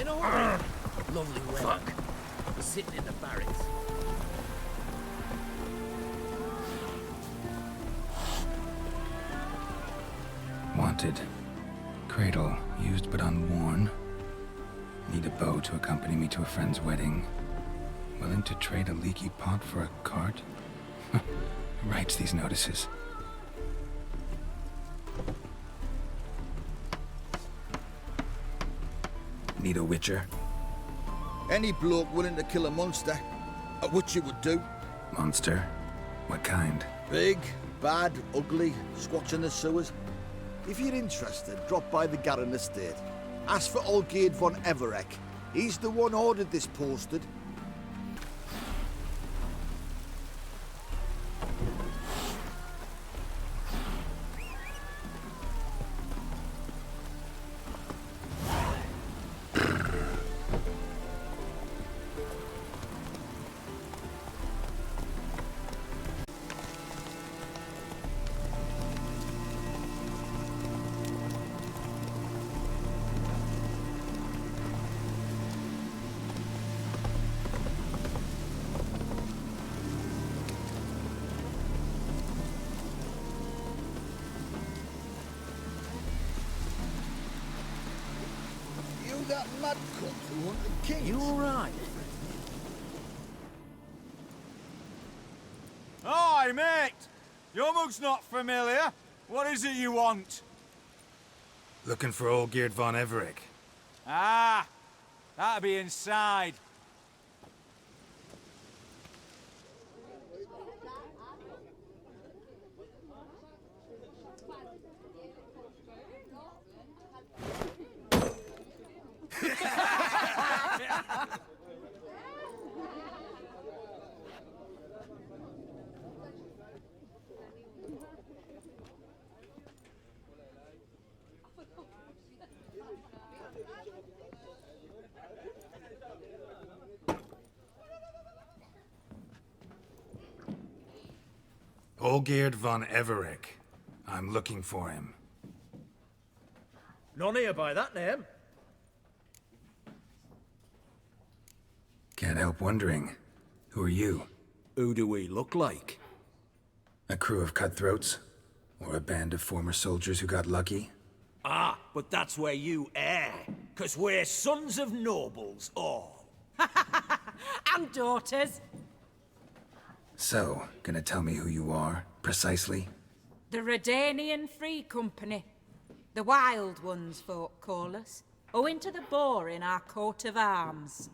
In a hurry. Lovely weather. Fuck. We're sitting in the barracks. Wanted. Cradle, used but unworn. Need a bow to accompany me to a friend's wedding. Willing to trade a leaky pot for a cart? Writes these notices. Need a witcher? Any bloke willing to kill a monster, a witcher would do. Monster? What kind? Big, bad, ugly, squats in the sewers. If you're interested, drop by the Garren estate. Ask for Olgierd von Everec. He's the one ordered this posted. That mad cunt who hunted kings. You alright? Hi, mate! Your mug's not familiar. What is it you want? Looking for Olgierd von Everec. Ah, that'll be inside. Olgierd von Everec. I'm looking for him. None here by that name. Can't help wondering. Who are you? Who do we look like? A crew of cutthroats? Or a band of former soldiers who got lucky? Ah, but that's where you err. 'Cause we're sons of nobles, all. And daughters. So, gonna tell me who you are, precisely? The Redanian Free Company. The Wild Ones, folk call us. Owing to the boar in our coat of arms.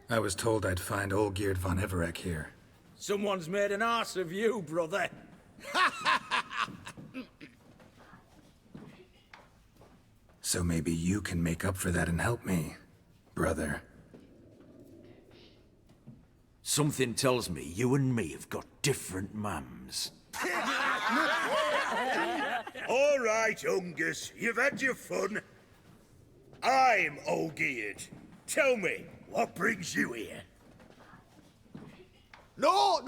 I was told I'd find Olgierd von Everec here. Someone's made an arse of you, brother. So maybe you can make up for that and help me, brother. Something tells me you and me have got different mums. All right, Ungus, you've had your fun. I'm Olgierd. Tell me, what brings you here? No,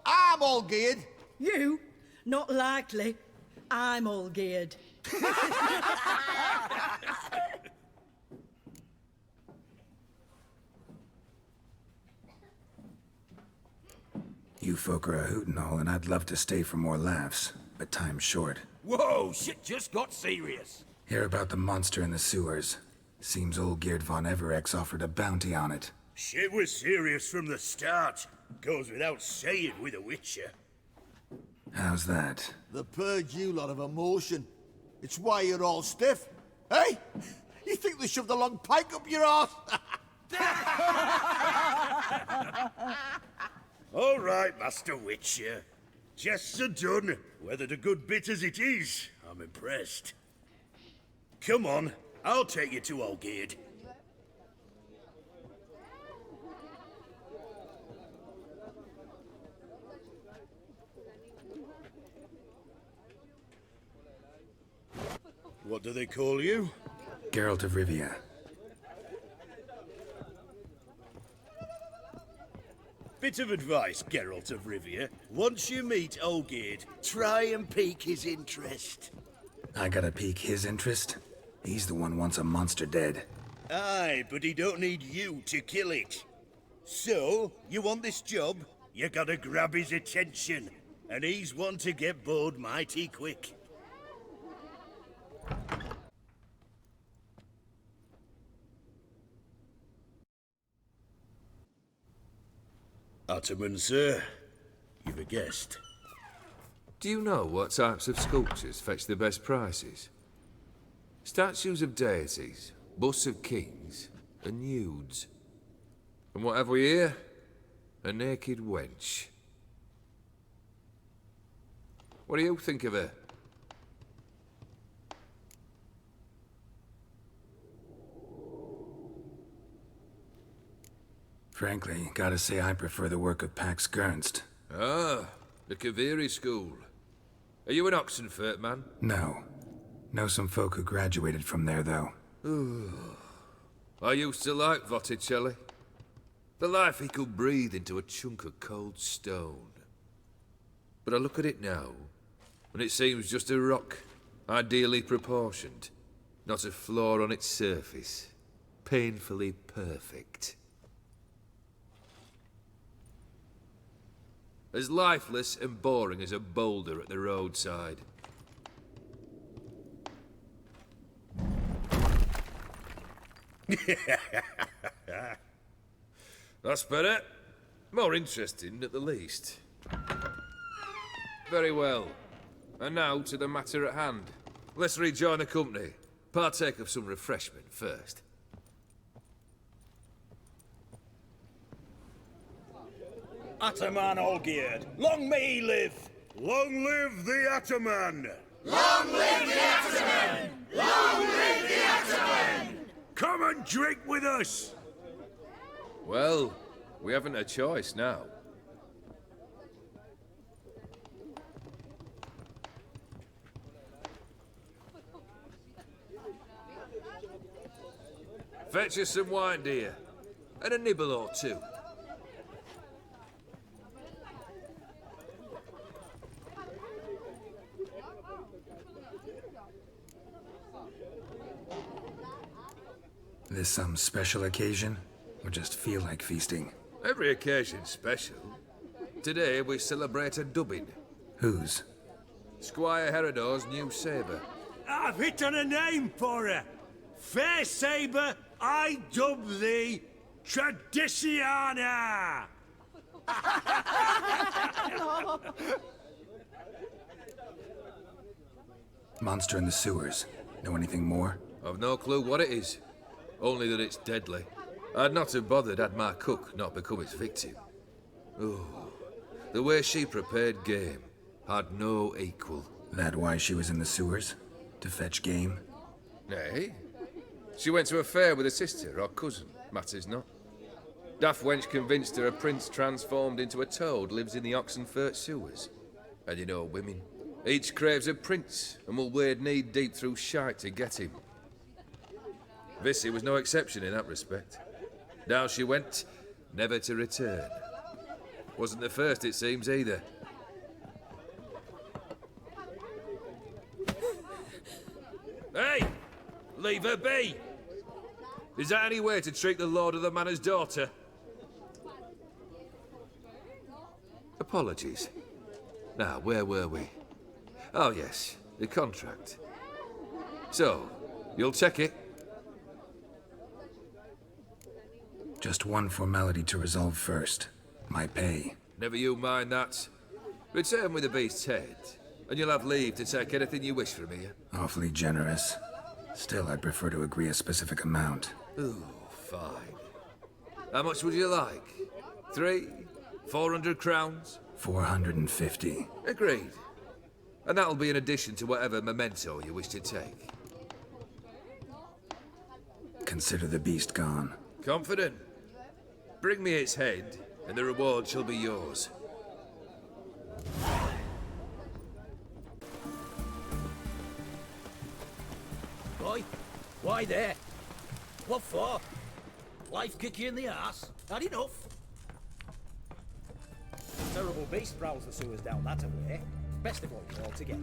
I'm Olgierd. You? Not likely. I'm all geared. You folk are a hoot and all, and I'd love to stay for more laughs, but time's short. Whoa, shit just got serious. Hear about the monster in the sewers. Seems Olgierd von Everec's offered a bounty on it. Shit was serious from the start. Goes without saying with a Witcher. How's that? The purge you lot of emotion. It's why you're all stiff. Hey? You think they shoved a long pike up your arse? All right, Master Witcher. Jests are done. Whether the good bit as it is, I'm impressed. Come on, I'll take you to Olgierd. What do they call you? Geralt of Rivia. Bit of advice, Geralt of Rivia. Once you meet Olgierd, try and pique his interest. I gotta pique his interest? He's the one wants a monster dead. Aye, but he don't need you to kill it. So, you want this job? You gotta grab his attention. And he's one to get bored mighty quick. Ottoman, sir. You've a guest. Do you know what types of sculptures fetch the best prices? Statues of deities, busts of kings, and nudes. And what have we here? A naked wench. What do you think of her? Frankly, gotta say I prefer the work of Pax Gernst. Ah, the Kaviri school. Are you an Oxenfurt man? No. Know some folk who graduated from there, though. I used to like Botticelli. The life he could breathe into a chunk of cold stone. But I look at it now, and it seems just a rock, ideally proportioned. Not a flaw on its surface. Painfully perfect. As lifeless and boring as a boulder at the roadside. That's better. More interesting, at the least. Very well. And now to the matter at hand. Let's rejoin the company. Partake of some refreshment first. Ataman Olgierd, long may he live! Long live the Ataman! Long live the Ataman! Long live the Ataman! Come and drink with us! Well, we haven't a choice now. Fetch us some wine, dear. And a nibble or two. This some special occasion? Or just feel like feasting? Every occasion's special. Today we celebrate a dubbing. Whose? Squire Herodor's new sabre. I've hit on a name for her. Fair Sabre, I dub thee Tradiciana! Monster in the sewers. Know anything more? I've no clue what it is. Only that it's deadly. I'd not have bothered had my cook not become its victim. Oh, the way she prepared game had no equal. That why she was in the sewers? To fetch game? Nay. She went to a fair with a sister or cousin, matters not. Daft wench convinced her a prince transformed into a toad lives in the Oxenfurt sewers. And you know women. Each craves a prince and will wade knee-deep through shite to get him. Vissy was no exception in that respect. Down she went, never to return. Wasn't the first, it seems, either. Hey! Leave her be! Is that any way to treat the lord of the manor's daughter? Apologies. Now, where were we? Oh, yes, the contract. So, you'll check it? Just one formality to resolve first. My pay. Never you mind that. Return with the beast's head, and you'll have leave to take anything you wish from here. Awfully generous. Still, I'd prefer to agree a specific amount. Ooh, fine. How much would you like? 400 crowns? 450. Agreed. And that'll be in addition to whatever memento you wish to take. Consider the beast gone. Confident? Bring me its head, and the reward shall be yours. Boy, why there? What for? Life kick you in the arse? Had enough? Terrible beast prowls the sewers down that way. Best of all together.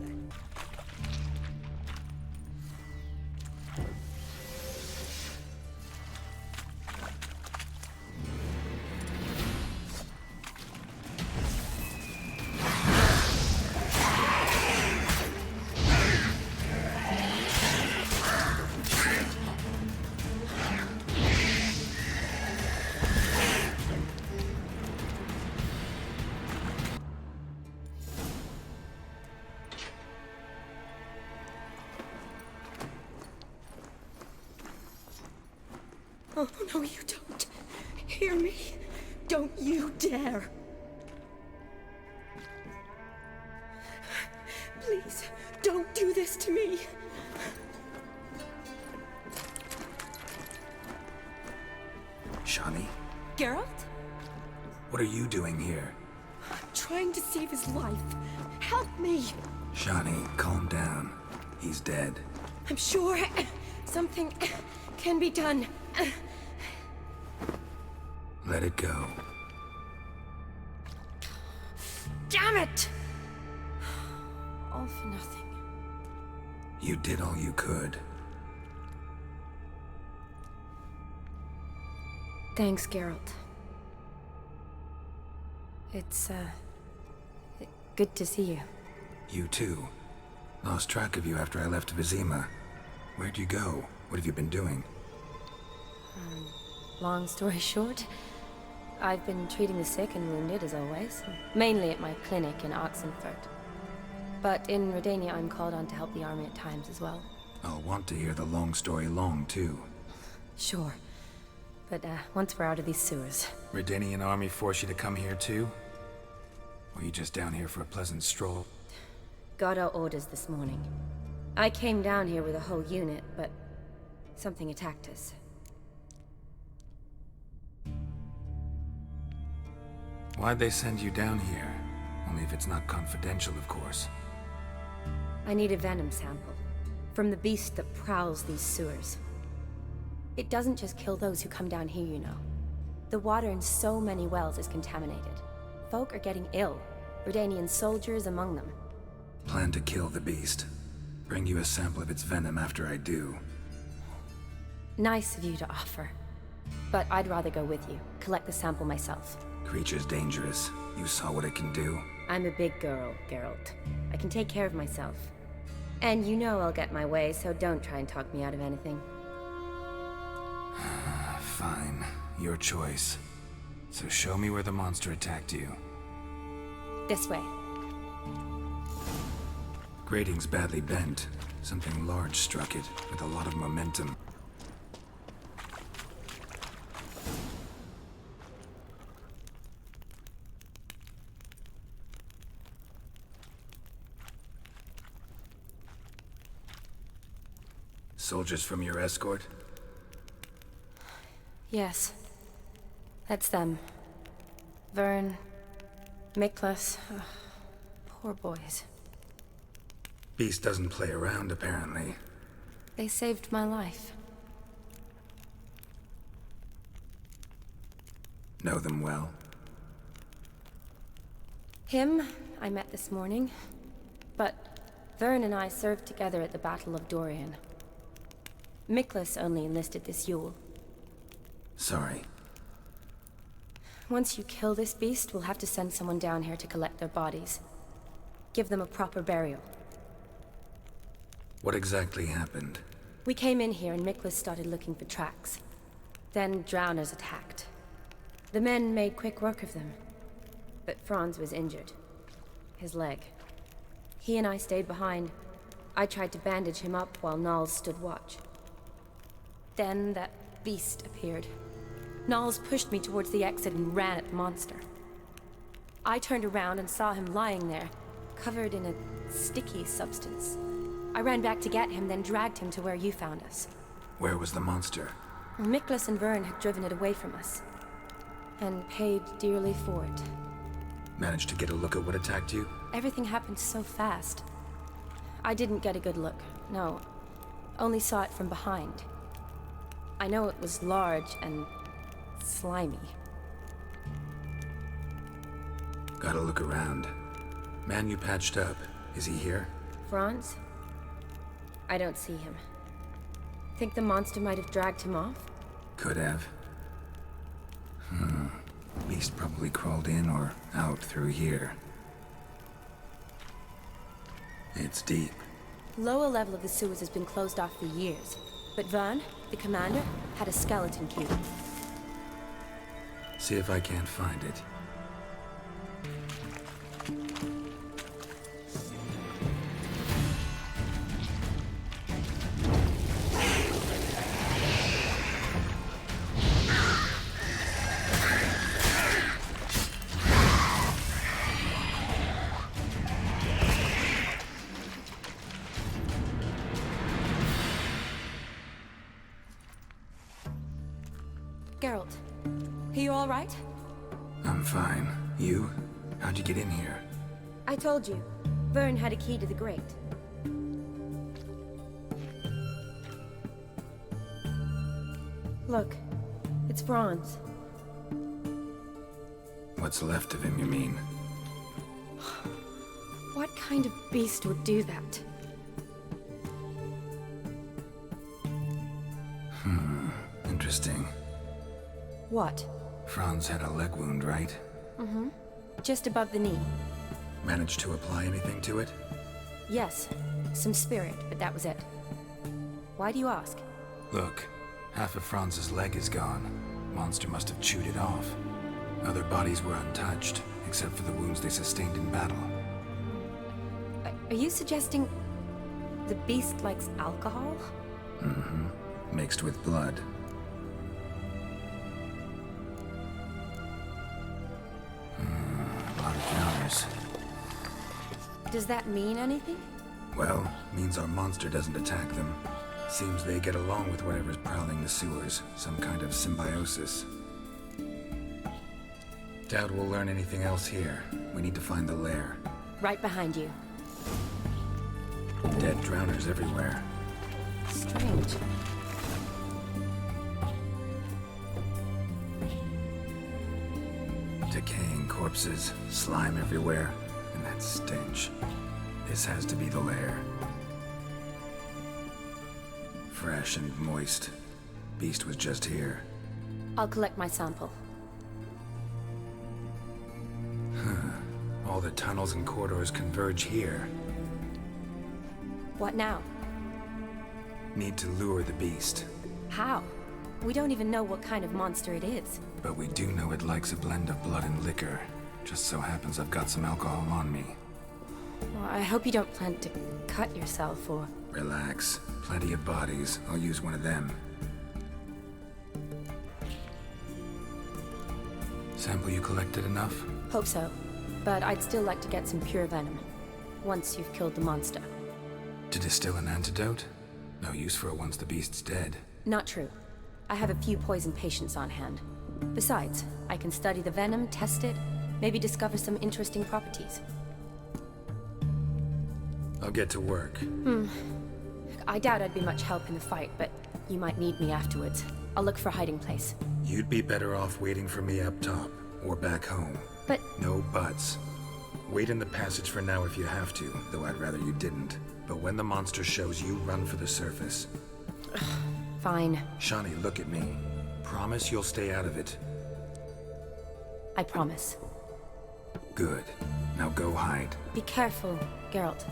No, no, you don't. Hear me? Don't you dare. Please, don't do this to me. Shani, Geralt? what are you doing here? Trying to save his life. Help me. Shani, calm down. He's dead. I'm sure something can be done. Let it go. Damn it! All for nothing. You did all you could. Thanks, Geralt. It's, good to see you. You too. Lost track of you after I left Vizima. Where'd you go? What have you been doing? Long story short, I've been treating the sick and wounded, as always. Mainly at my clinic in Oxenfurt. But in Redania, I'm called on to help the army at times as well. I'll want to hear the long story long, too. Sure. But, once we're out of these sewers. Redanian army force you to come here, too? Or you just down here for a pleasant stroll? Got our orders this morning. I came down here with a whole unit, but something attacked us. Why'd they send you down here? Only if it's not confidential, of course. I need a venom sample. From the beast that prowls these sewers. It doesn't just kill those who come down here, you know. The water in so many wells is contaminated. Folk are getting ill. Redanian soldiers among them. Plan to kill the beast. Bring you a sample of its venom after I do. Nice of you to offer. But I'd rather go with you. Collect the sample myself. Creature's dangerous. You saw what it can do. I'm a big girl, Geralt. I can take care of myself. And you know I'll get my way, so don't try and talk me out of anything. Fine. Your choice. So show me where the monster attacked you. This way. Grating's badly bent. Something large struck it, with a lot of momentum. Soldiers from your escort? Yes. That's them. Vern, Miklas. Poor boys. Beast doesn't play around, apparently. They saved my life. Know them well? Him, I met this morning. But Vern and I served together at the Battle of Dorian. Miklas only enlisted this Yule. Sorry. Once you kill this beast, we'll have to send someone down here to collect their bodies. Give them a proper burial. What exactly happened? We came in here and Miklas started looking for tracks. Then drowners attacked. The men made quick work of them. But Franz was injured. His leg. He and I stayed behind. I tried to bandage him up while Nals stood watch. Then that beast appeared. Nals pushed me towards the exit and ran at the monster. I turned around and saw him lying there, covered in a sticky substance. I ran back to get him, then dragged him to where you found us. Where was the monster? Miklas and Vern had driven it away from us. And paid dearly for it. Managed to get a look at what attacked you? Everything happened so fast. I didn't get a good look, no. Only saw it from behind. I know it was large and slimy. Gotta look around. Man you patched up, is he here? Franz? I don't see him. Think the monster might have dragged him off? Could have. Beast probably crawled in or out through here. It's deep. Lower level of the sewers has been closed off for years. But Vern, the commander, had a skeleton key. See if I can't find it. Geralt. Are you all right? I'm fine. You? How'd you get in here? I told you. Vern had a key to the grate. Look, it's Franz. What's left of him, you mean? What kind of beast would do that? Interesting. What? Franz had a leg wound, right? Mm-hmm. Just above the knee. Managed to apply anything to it? Yes. Some spirit, but that was it. Why do you ask? Look, half of Franz's leg is gone. Monster must have chewed it off. Other bodies were untouched, except for the wounds they sustained in battle. Are you suggesting the beast likes alcohol? Mm-hmm. Mixed with blood. A lot of counters. Does that mean anything? Well, means our monster doesn't attack them. Seems they get along with whatever's prowling the sewers. Some kind of symbiosis. Doubt we'll learn anything else here. We need to find the lair. Right behind you. Dead drowners everywhere. Strange. Decaying corpses, slime everywhere, and that stench. This has to be the lair. Fresh and moist. Beast was just here. I'll collect my sample. All the tunnels and corridors converge here. What now? Need to lure the beast. How? We don't even know what kind of monster it is. But we do know it likes a blend of blood and liquor. Just so happens I've got some alcohol on me. Well, I hope you don't plan to cut yourself or... Relax. Plenty of bodies. I'll use one of them. Sample you collected enough? Hope so. But I'd still like to get some pure venom. Once you've killed the monster. To distill an antidote? No use for it once the beast's dead. Not true. I have a few poison patients on hand. Besides, I can study the venom, test it, maybe discover some interesting properties. I'll get to work. I doubt I'd be much help in the fight, but you might need me afterwards. I'll look for a hiding place. You'd be better off waiting for me up top, or back home. But... No buts. Wait in the passage for now if you have to, though I'd rather you didn't. But when the monster shows you, run for the surface. Fine. Shani, look at me. Promise you'll stay out of it. I promise. Good. Now go hide. Be careful, Geralt.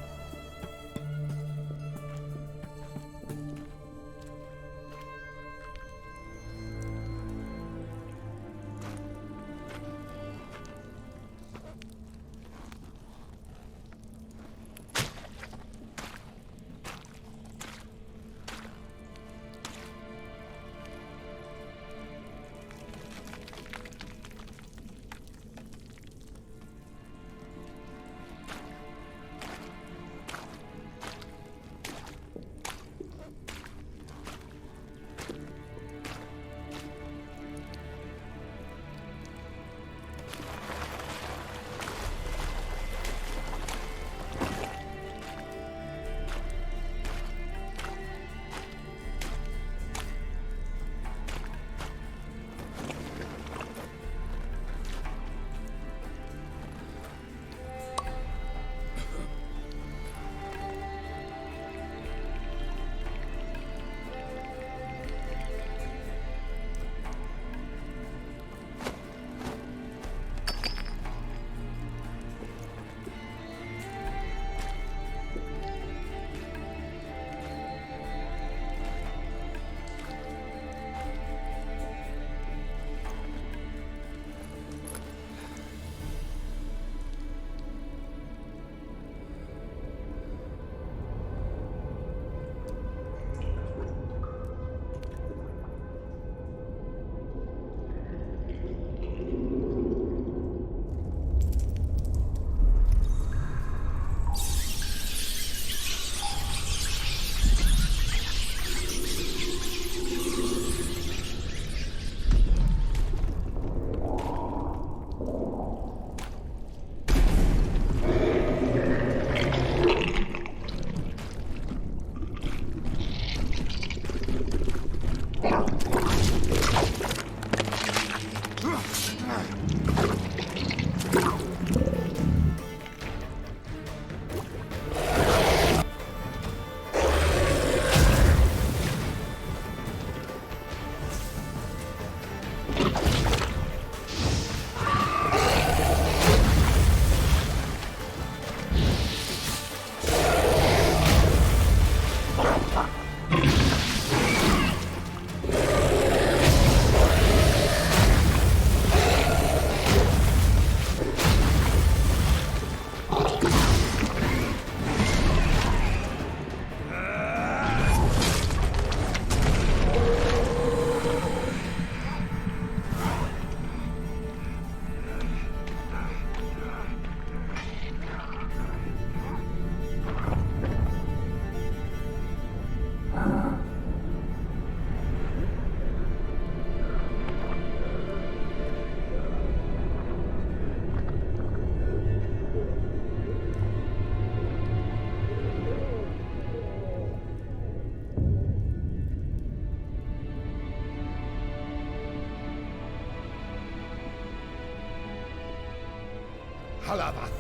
Calavath,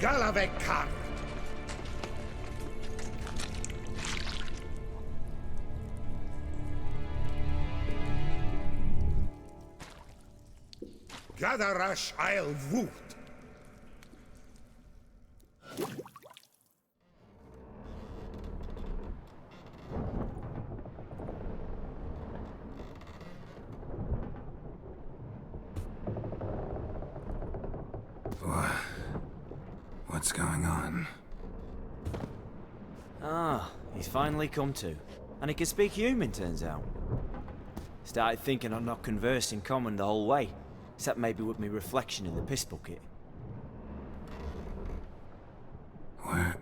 Galavekar. Gadarash Isle Woot. What's going on? Ah, he's finally come to. And he can speak human, turns out. Started thinking I'd not conversed in common the whole way, except maybe with me reflection in the piss bucket. Where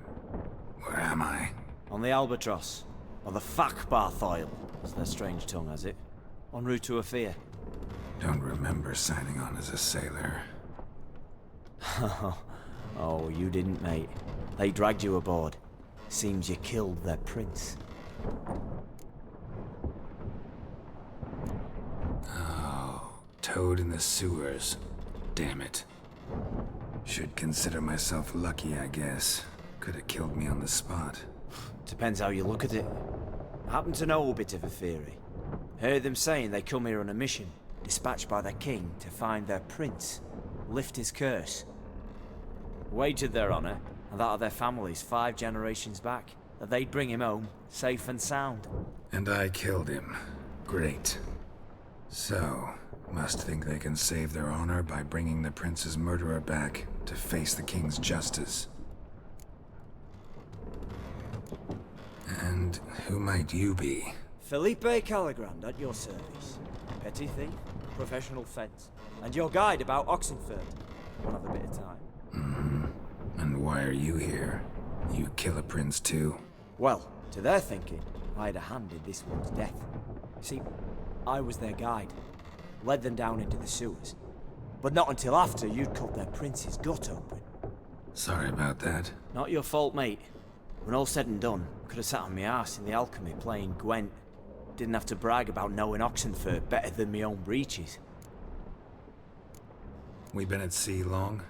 am I? On the Albatross, or the Fakbarth Isle, as their strange tongue has it. En route to Afir. Don't remember signing on as a sailor. Oh, you didn't, mate. They dragged you aboard. Seems you killed their prince. Oh, toad in the sewers. Damn it. Should consider myself lucky, I guess. Could have killed me on the spot. Depends how you look at it. I happen to know a bit of a theory. Heard them saying they come here on a mission, dispatched by their king to find their prince, lift his curse. Wagered their honor, and that of their families 5 generations back, that they'd bring him home, safe and sound. And I killed him. Great. So, must think they can save their honor by bringing the prince's murderer back to face the king's justice. And who might you be? Felipe Caligrand at your service. Petty thief, professional fence, and your guide about Oxenfurt. We'll have a bit of time. And why are you here? You kill a prince too? Well, to their thinking, I had a hand in this one's death. See, I was their guide. Led them down into the sewers. But not until after you'd cut their prince's gut open. Sorry about that. Not your fault, mate. When all said and done, could have sat on my arse in the alchemy playing Gwent. Didn't have to brag about knowing Oxenfurt better than my own breeches. We been at sea long?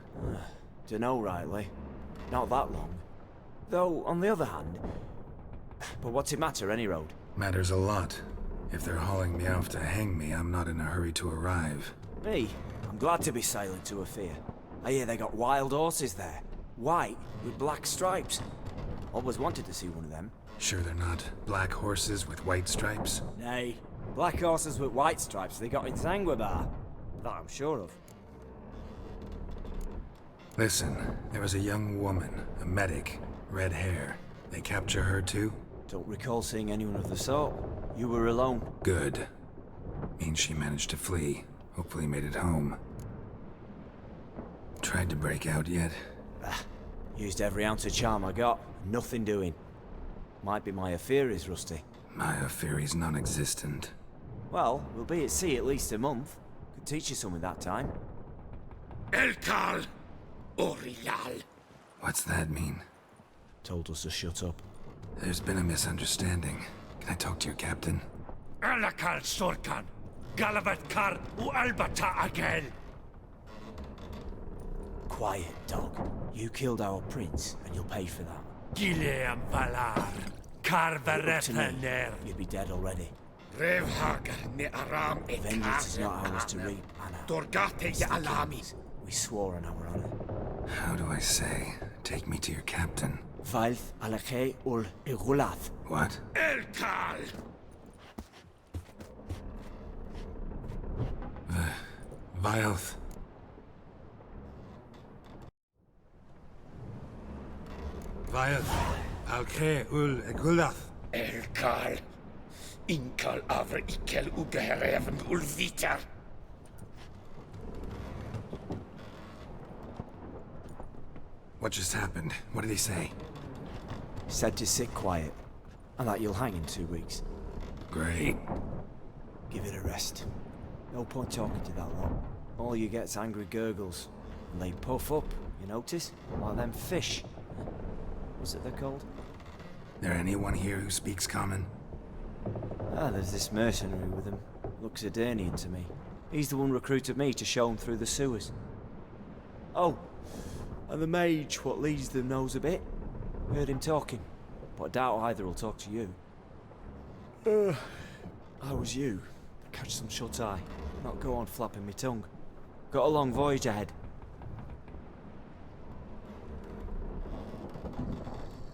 Dunno rightly. Not that long. Though, on the other hand... But what's it matter, any road? Matters a lot. If they're hauling me off to hang me, I'm not in a hurry to arrive. Me? I'm glad to be sailing to Afir. I hear they got wild horses there. White, with black stripes. Always wanted to see one of them. Sure they're not black horses with white stripes? Nay, black horses with white stripes they got in Zanguebar. That I'm sure of. Listen, there was a young woman, a medic, red hair. They capture her too? Don't recall seeing anyone of the sort. You were alone. Good. Means she managed to flee. Hopefully made it home. Tried to break out yet? Used every ounce of charm I got. Nothing doing. Might be my Afiri's rusty. My Afiri's non-existent. Well, we'll be at sea at least a month. Could teach you something that time. Elkal Orial. What's that mean? Told us to shut up. There's been a misunderstanding. Can I talk to your captain? Alakal Sorkan. Galavat Kar U Albata Agel. Quiet, dog. You killed our prince, and you'll pay for that. Gileam Valar. Karvarepaner. You'd be dead already. Revhagar ne Aram e Vengeance is not ours to reap, Anna. Dorgate ye Alami. We swore on our honor. How do I say? Take me to your captain. Valth Alakhe ul Igulath. What? Elkal. Vilth. Vilth. Alkhe ul Igulath. Elkal. Inkal Avre Ikel Ugehereven Ulviter. What just happened? What did he say? Said to sit quiet, and that you'll hang in 2 weeks. Great. Give it a rest. No point talking to that lot. All you get's angry gurgles. And they puff up, you notice? Like them fish. What's it they're called? There anyone here who speaks common? There's this mercenary with him. Looks Adernian to me. He's the one recruited me to show him through the sewers. Oh, And the mage what leads them knows a bit. Heard him talking, but I doubt either will talk to you. How was you? Catch some shut-eye, not go on flapping me tongue. Got a long voyage ahead.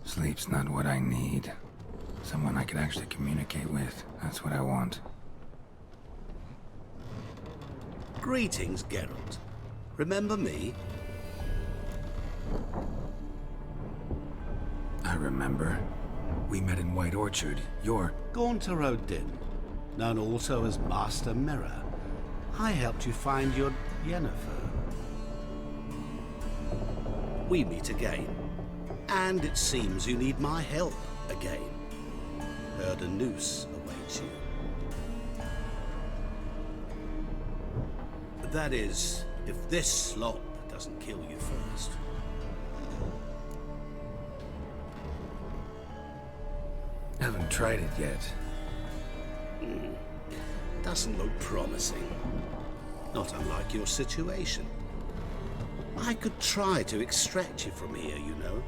Sleep's not what I need. Someone I could actually communicate with. That's what I want. Greetings, Geralt. Remember me? I remember. We met in White Orchard. You're... Gaunter O'Dinn, known also as Master Mirror. I helped you find your Yennefer. We meet again. And it seems you need my help again. Heard a noose awaits you. That is, if this slop doesn't kill you first. Haven't tried it yet. Doesn't look promising. Not unlike your situation. I could try to extract you from here, you know.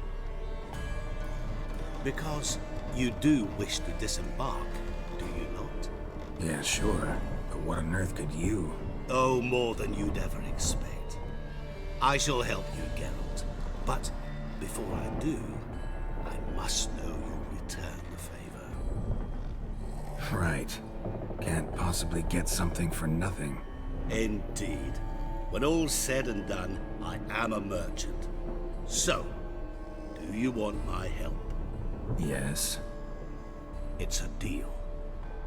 Because you do wish to disembark, do you not? Yeah, sure. But what on earth could you? Oh, more than you'd ever expect. I shall help you, Geralt. But before I do, I must know you'll return the favor. Right. Can't possibly get something for nothing. Indeed. When all's said and done, I am a merchant. So, do you want my help? Yes. It's a deal.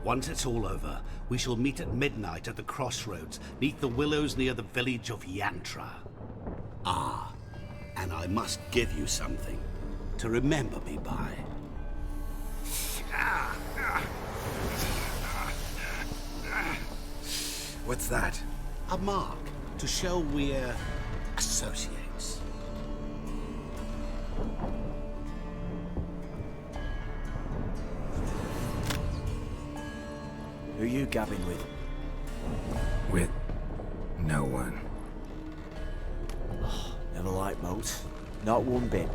Once it's all over, we shall meet at midnight at the crossroads, neath the willows near the village of Yantra. Ah, and I must give you something to remember me by. What's that? A mark to show we're associates. Who you gabbing with? With no one. Never liked moats. Not one bit.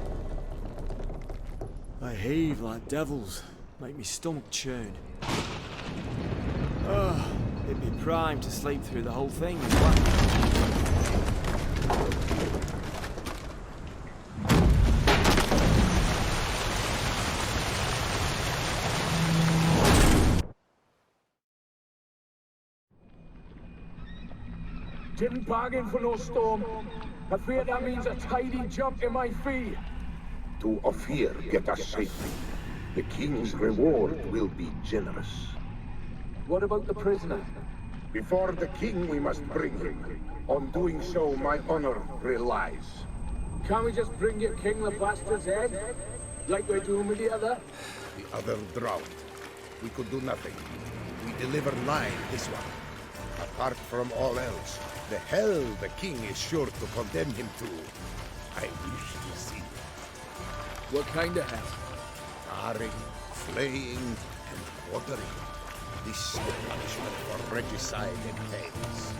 They heave like devils. Make me stomach churn. It'd be prime to sleep through the whole thing as well. Didn't bargain for no storm. I fear that means a tidy jump in my fee. To Ophir get us safely. The king's reward will be generous. What about the prisoner? Before the king we must bring him. On doing so, my honor relies. Can't we just bring your king the bastard's head? Like we're doing with the other? The other drowned. We could do nothing. We deliver live this one. Apart from all else, the hell the king is sure to condemn him to. I wish to see it. What kind of hell? Tarring, flaying, and quartering. This is the punishment for regicide and pains.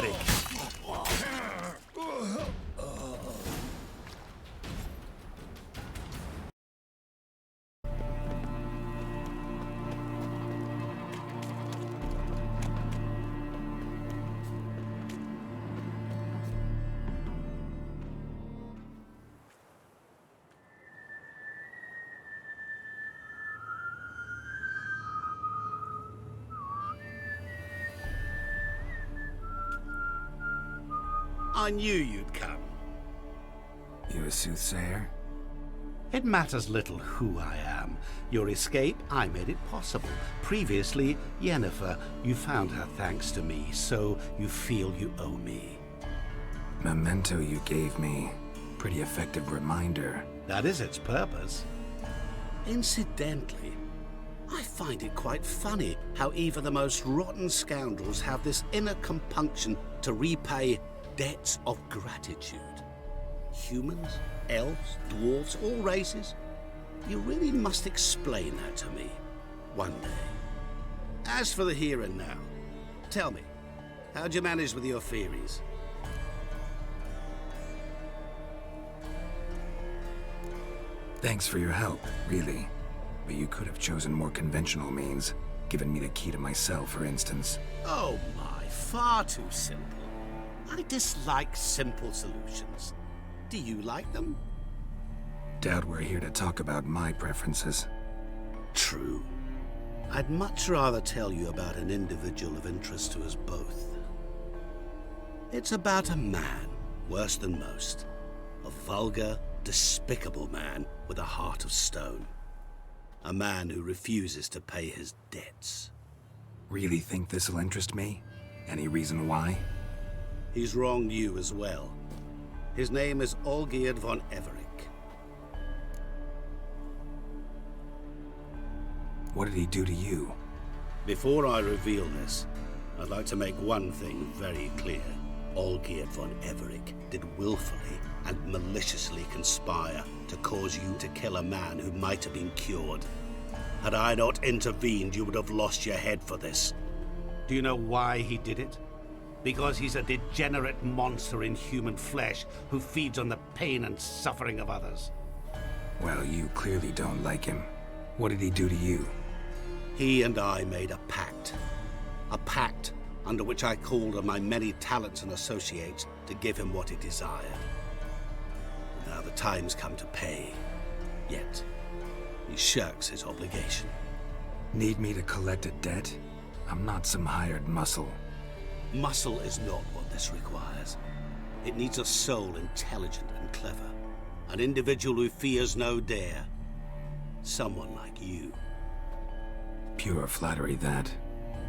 Everett. I knew you'd come. You a soothsayer? It matters little who I am. Your escape, I made it possible. Previously, Yennefer, you found her thanks to me, so you feel you owe me. Memento you gave me. Pretty effective reminder. That is its purpose. Incidentally, I find it quite funny how even the most rotten scoundrels have this inner compunction to repay debts of gratitude. Humans, elves, dwarves, all races. You really must explain that to me one day. As for the here and now, tell me, how'd you manage with your theories? Thanks for your help, really. But you could have chosen more conventional means. Given me the key to my cell, for instance. Oh my, far too simple. I dislike simple solutions. Do you like them? Doubt we're here to talk about my preferences. True. I'd much rather tell you about an individual of interest to us both. It's about a man, worse than most. A vulgar, despicable man with a heart of stone. A man who refuses to pay his debts. Really think this'll interest me? Any reason why? He's wronged you as well. His name is Olgierd von Everec. What did he do to you? Before I reveal this, I'd like to make one thing very clear. Olgierd von Everec did willfully and maliciously conspire to cause you to kill a man who might have been cured. Had I not intervened, you would have lost your head for this. Do you know why he did it? Because he's a degenerate monster in human flesh who feeds on the pain and suffering of others. Well, you clearly don't like him. What did he do to you? He and I made a pact. A pact under which I called on my many talents and associates to give him what he desired. Now the time's come to pay. Yet, he shirks his obligation. Need me to collect a debt? I'm not some hired muscle. Muscle is not what this requires. It needs a soul intelligent and clever. An individual who fears no dare. Someone like you. Pure flattery, that.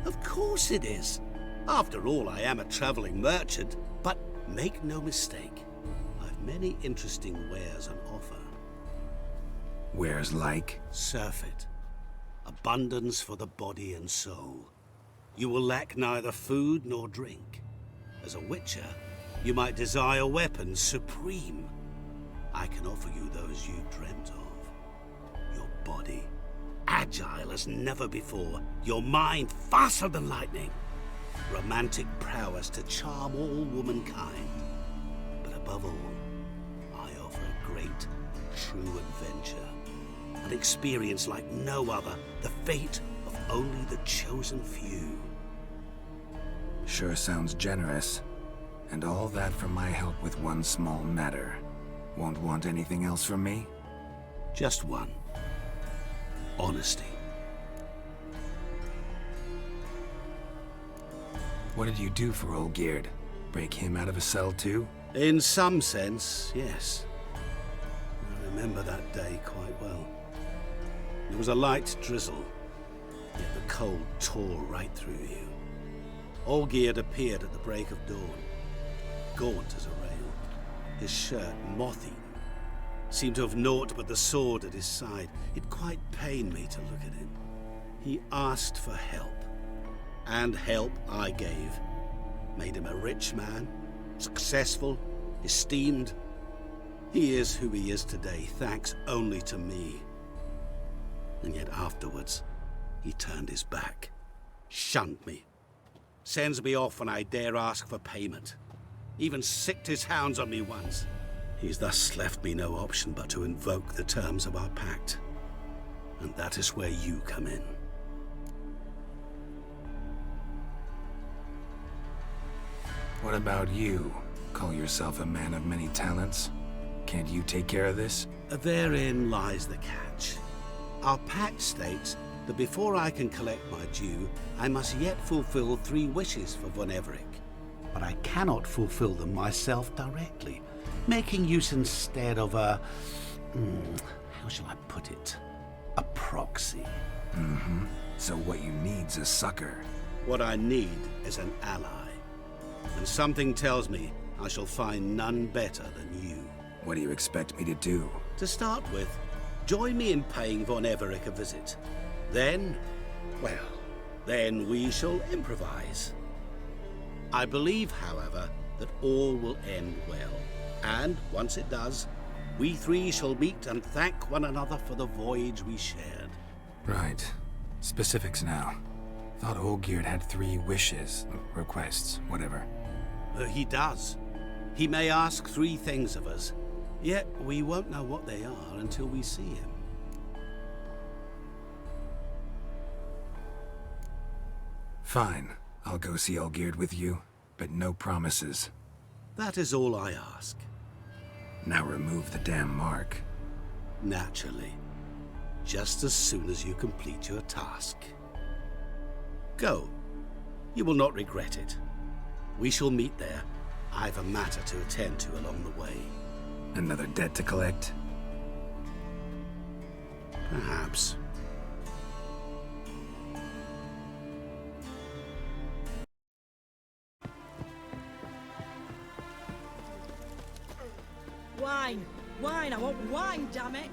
Of course it is. After all, I am a traveling merchant. But make no mistake, I've many interesting wares on offer. Wares like? Surfeit. Abundance for the body and soul. You will lack neither food nor drink. As a witcher, you might desire weapons supreme. I can offer you those you dreamt of. Your body, agile as never before. Your mind, faster than lightning. Romantic prowess to charm all womankind. But above all, I offer a great, true adventure. An experience like no other. The fate of only the chosen few. Sure sounds generous. And all that for my help with one small matter. Won't want anything else from me? Just one. Honesty. What did you do for Olgierd? Break him out of a cell too? In some sense, yes. I remember that day quite well. It was a light drizzle, yet the cold tore right through you. Olgierd appeared at the break of dawn, gaunt as a rail, his shirt moth-eaten. Seemed to have naught but the sword at his side. It quite pained me to look at him. He asked for help, and help I gave. Made him a rich man, successful, esteemed. He is who he is today, thanks only to me. And yet afterwards, he turned his back, shunned me. Sends me off when I dare ask for payment. Even sicked his hounds on me once. He's thus left me no option but to invoke the terms of our pact. And that is where you come in. What about you? Call yourself a man of many talents? Can't you take care of this? Therein lies the catch. Our pact states that before I can collect my due, I must yet fulfill 3 wishes for Von Everec. But I cannot fulfill them myself directly, making use instead of a... how shall I put it? A proxy. Mm-hmm. So what you need's a sucker. What I need is an ally. And something tells me I shall find none better than you. What do you expect me to do? To start with, join me in paying Von Everec a visit. Then, well, then we shall improvise. I believe, however, that all will end well. And once it does, we 3 shall meet and thank one another for the voyage we shared. Right. Specifics now. Thought Olgierd had 3 wishes, requests, whatever. He does. He may ask 3 things of us, yet we won't know what they are until we see him. Fine. I'll go see Olgierd with you, but no promises. That is all I ask. Now remove the damn mark. Naturally. Just as soon as you complete your task. Go. You will not regret it. We shall meet there. I've a matter to attend to along the way. Another debt to collect? Perhaps. Wine! Wine! I want wine, damn it!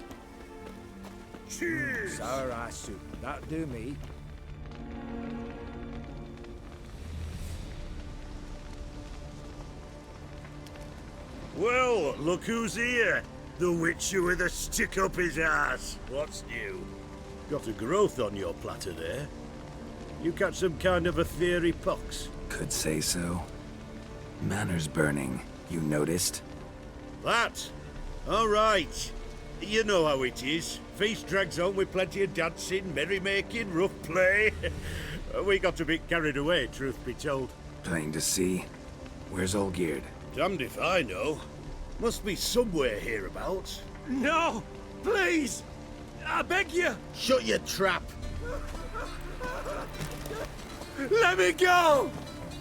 Cheers! Sour rice soup. That'll do me. Well, look who's here. The witcher with a stick up his ass. What's new? Got a growth on your platter there. You catch some kind of a theory pox? Could say so. Manners burning, you noticed? That? All right. You know how it is. Feast drags on with plenty of dancing, merrymaking, rough play. We got a bit carried away, truth be told. Plain to see. Where's Olgierd? Damned if I know. Must be somewhere hereabouts. No! Please! I beg you! Shut your trap! Let me go!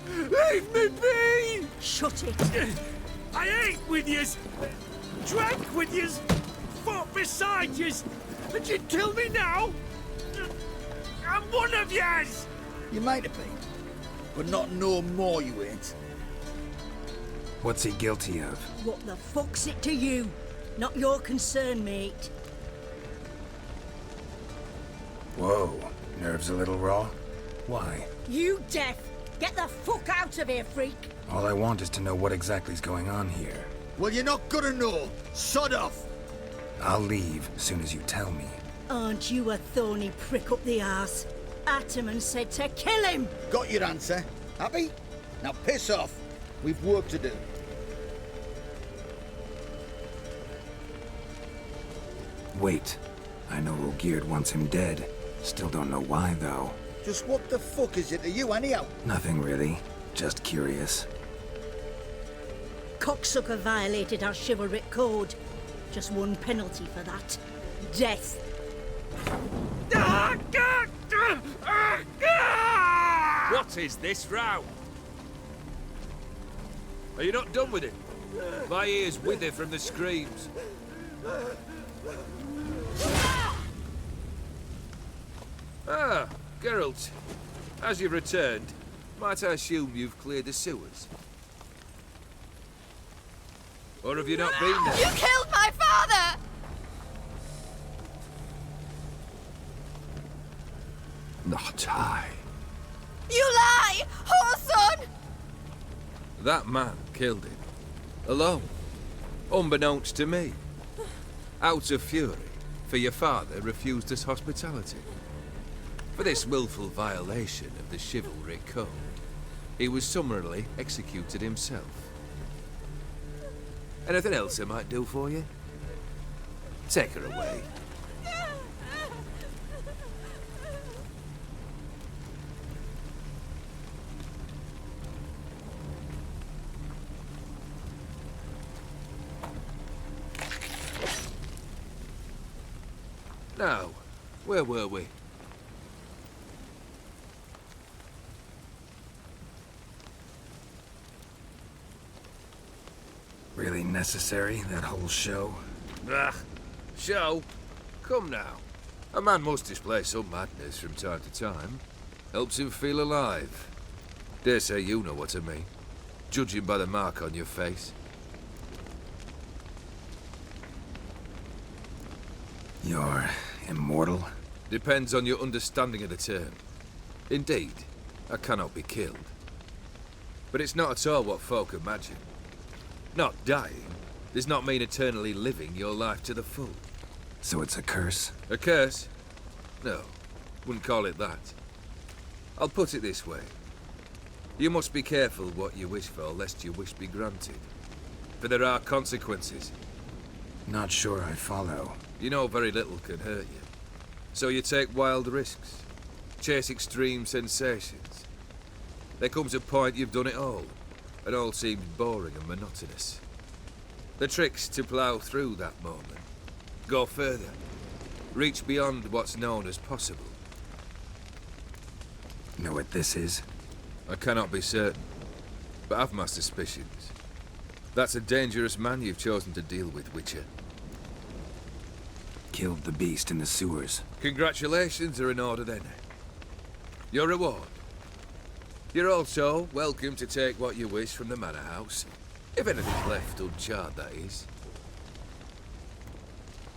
Leave me be! Shut it! I ate with yous! Drank with yous! Fought beside yous! And you kill me now? I'm one of yous! You might have been, but not no more you ain't. What's he guilty of? What the fuck's it to you? Not your concern, mate. Whoa, nerves a little raw? Why? You deaf! Get the fuck out of here, freak! All I want is to know what exactly's going on here. Well, you're not gonna know. Sod off! I'll leave as soon as you tell me. Aren't you a thorny prick up the arse? Ataman said to kill him! Got your answer. Happy? Now piss off. We've work to do. Wait. I know Olgierd wants him dead. Still don't know why, though. Just what the fuck is it to you, anyhow? Nothing really. Just curious. Cocksucker violated our chivalric code. Just one penalty for that. Death. What is this row? Are you not done with it? My ears wither from the screams. Ah, Geralt. As you've returned, might I assume you've cleared the sewers? Or have you not been there? You killed my father! Not I. You lie! Whoreson! That man killed him. Alone. Unbeknownst to me. Out of fury, for your father refused us hospitality. For this willful violation of the chivalry code. He was summarily executed himself. Anything else I might do for you? Take her away. Now, where were we? Really necessary, that whole show? Ah, show? Come now. A man must display some madness from time to time. Helps him feel alive. Dare say you know what I mean. Judging by the mark on your face. You're immortal? Depends on your understanding of the term. Indeed, I cannot be killed. But it's not at all what folk imagine. Not dying does not mean eternally living your life to the full. So it's a curse? A curse? No, wouldn't call it that. I'll put it this way. You must be careful what you wish for, lest your wish be granted. For there are consequences. Not sure I follow. You know very little can hurt you. So you take wild risks. Chase extreme sensations. There comes a point you've done it all. And all seems boring and monotonous. The trick's to plough through that moment. Go further. Reach beyond what's known as possible. Know what this is? I cannot be certain, but I've my suspicions. That's a dangerous man you've chosen to deal with, Witcher. Killed the beast in the sewers. Congratulations are in order then. Your reward. You're also welcome to take what you wish from the manor house. If anything's left uncharred, that is.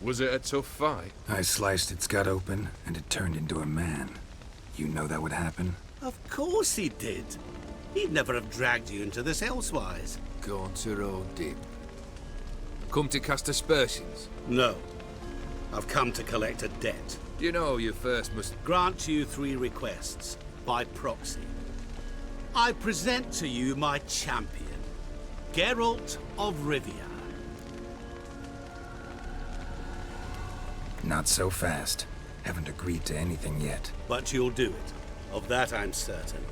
Was it a tough fight? I sliced its gut open, and it turned into a man. You know that would happen? Of course he did. He'd never have dragged you into this elsewise. Gaunter O'Dim. Come to cast aspersions? No. I've come to collect a debt. You know you first must... Grant you 3 requests, by proxy. I present to you my champion, Geralt of Rivia. Not so fast. Haven't agreed to anything yet. But you'll do it. Of that I'm certain.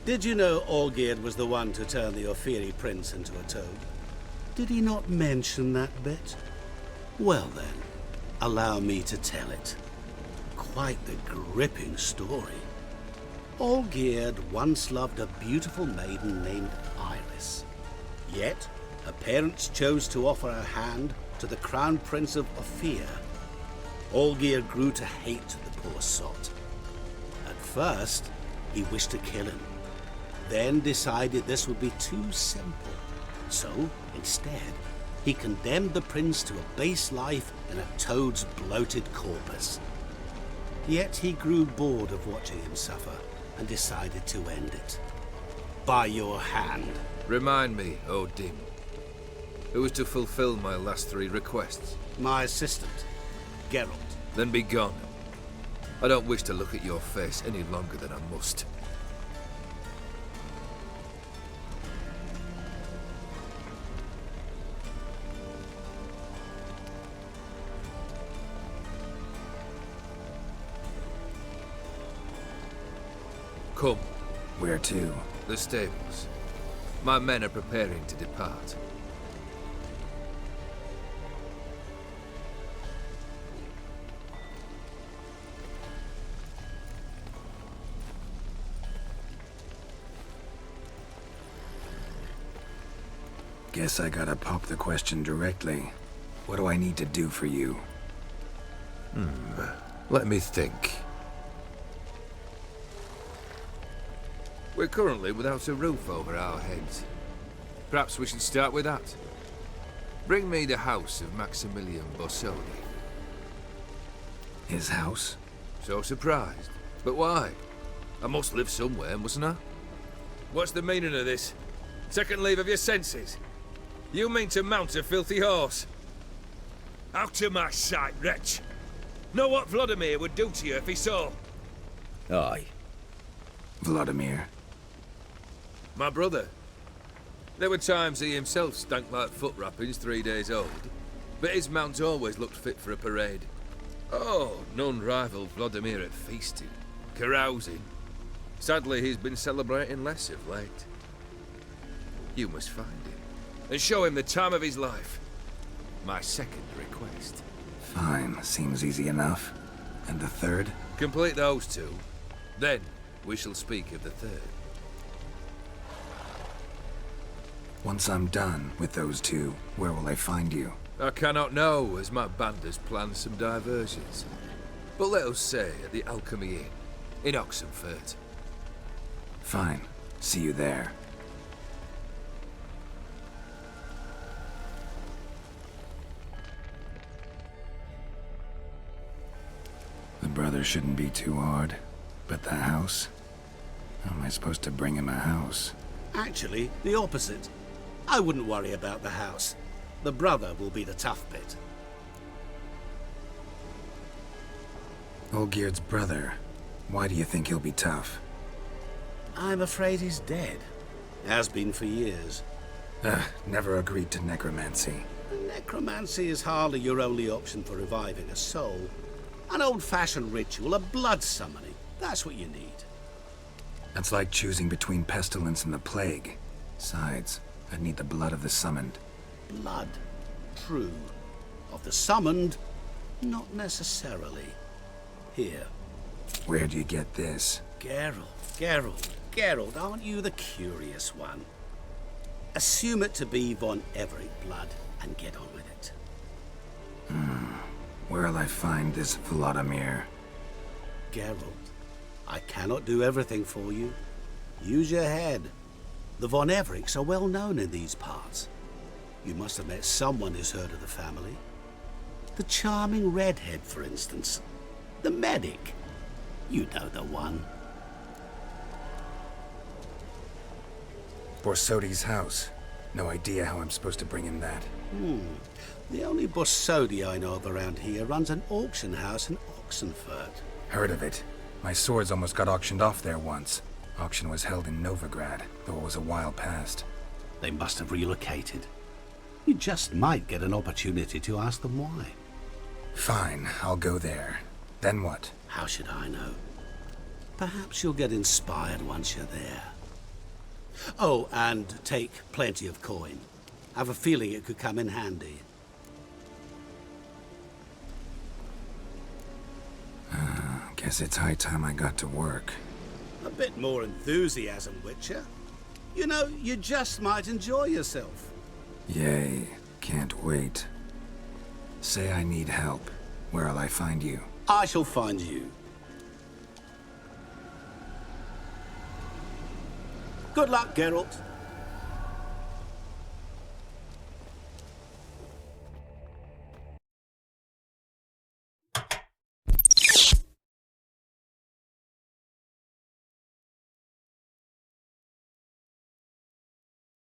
Did you know Olgierd was the one to turn the Ofiri prince into a toad? Did he not mention that bit? Well then, allow me to tell it. Quite the gripping story. Olgierd once loved a beautiful maiden named Iris. Yet, her parents chose to offer her hand to the Crown Prince of Ophir. Olgierd grew to hate the poor sot. At first, he wished to kill him, then decided this would be too simple. So, instead, he condemned the prince to a base life in a toad's bloated corpus. Yet he grew bored of watching him suffer and decided to end it. By your hand. Remind me, O'Dim. Who is to fulfill my last 3 requests? My assistant, Geralt. Then be gone. I don't wish to look at your face any longer than I must. Come. Where to? The stables. My men are preparing to depart. Guess I gotta pop the question directly. What do I need to do for you? Let me think. We're currently without a roof over our heads. Perhaps we should start with that. Bring me the house of Maximilian Bossoni. His house? So surprised. But why? I must live somewhere, mustn't I? What's the meaning of this? Second leave of your senses? You mean to mount a filthy horse? Out of my sight, wretch! Know what Vladimir would do to you if he saw? Aye. Vladimir. My brother. There were times he himself stank like foot wrappings 3 days old, but his mount always looked fit for a parade. Oh, none rivaled Vladimir at feasting, carousing. Sadly, he's been celebrating less of late. You must find him, and show him the time of his life. My second request. Fine, seems easy enough. And the third? Complete those two, then we shall speak of the third. Once I'm done with those two, where will I find you? I cannot know, as my band has planned some diversions. But let us say at the Alchemy Inn, in Oxenfurt. Fine. See you there. The brother shouldn't be too hard. But the house? How am I supposed to bring him a house? Actually, the opposite. I wouldn't worry about the house. The brother will be the tough bit. Olgierd's brother. Why do you think he'll be tough? I'm afraid he's dead. Has been for years. Never agreed to necromancy. Necromancy is hardly your only option for reviving a soul. An old-fashioned ritual, a blood summoning. That's what you need. That's like choosing between pestilence and the plague. Besides, I'd need the blood of the summoned. Blood. True. Of the summoned, not necessarily. Here. Where do you get this? Geralt, aren't you the curious one? Assume it to be von Everett blood and get on with it. Where'll I find this Vladimir? Geralt, I cannot do everything for you. Use your head. The von Evericks are well known in these parts. You must have met someone who's heard of the family. The charming redhead, for instance. The medic. You know the one. Borsodi's house. No idea how I'm supposed to bring him that. The only Borsodi I know of around here runs an auction house in Oxenfurt. Heard of it. My swords almost got auctioned off there once. Auction was held in Novigrad, though it was a while past. They must have relocated. You just might get an opportunity to ask them why. Fine, I'll go there. Then what? How should I know? Perhaps you'll get inspired once you're there. Oh, and take plenty of coin. Have a feeling it could come in handy. Guess it's high time I got to work. A bit more enthusiasm, Witcher. You know, you just might enjoy yourself. Yay, can't wait. Say I need help. Where'll I find you? I shall find you. Good luck, Geralt.